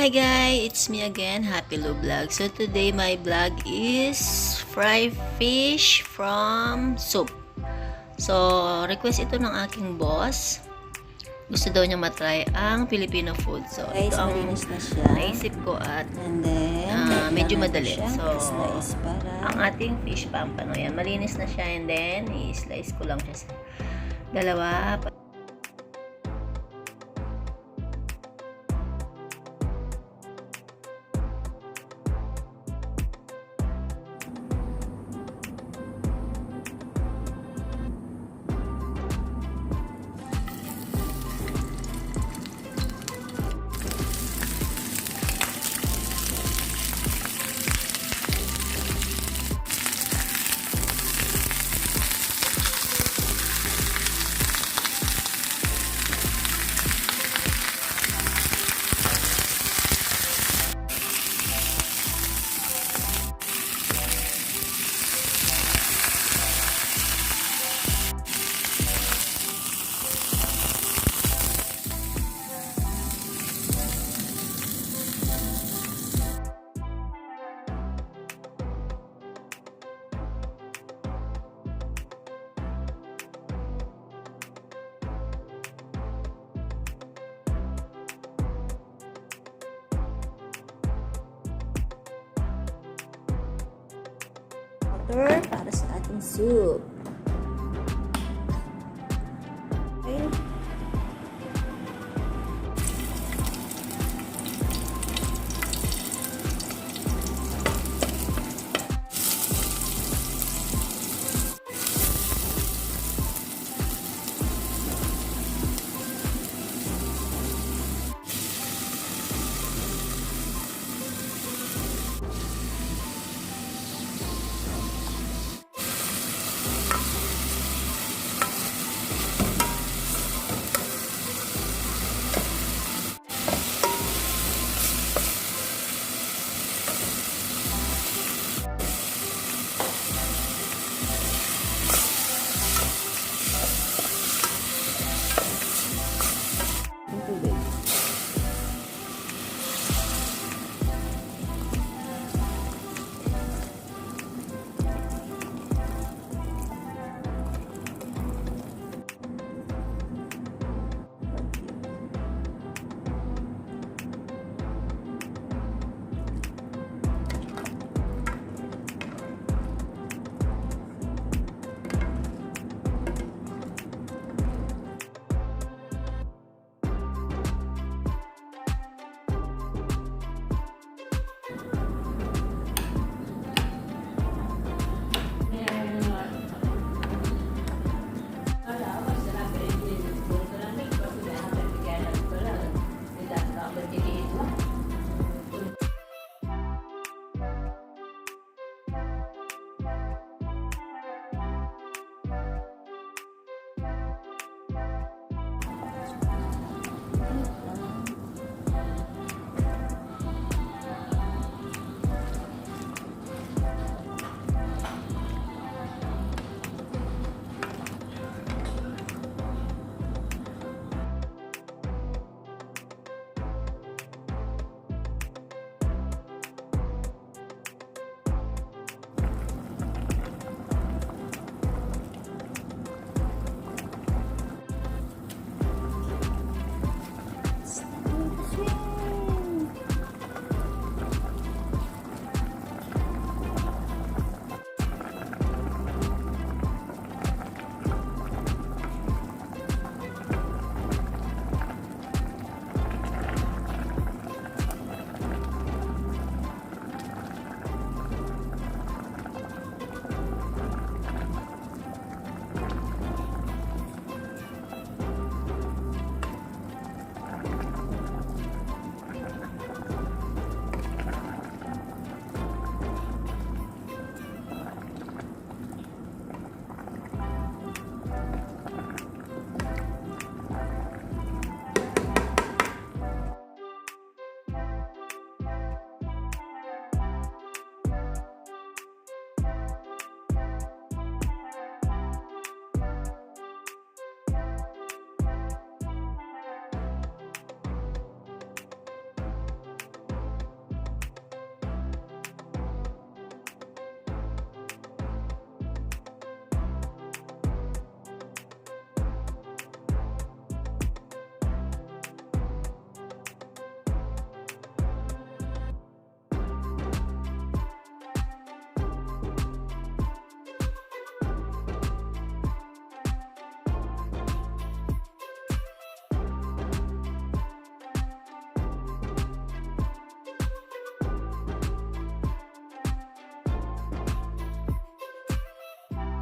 Hi guys, it's me again, Happy Lou Vlog. So today my vlog is fried fish from soup. So request ito ng aking boss. Gusto daw niya matry ang Filipino food. So Guys, ito ang malinis na siya. naisip ko at And then, medyo madali. So slice para ang ating fish pampano yan, malinis na siya and then i-slice ko lang siya sa dalawa. water para sa ating soup.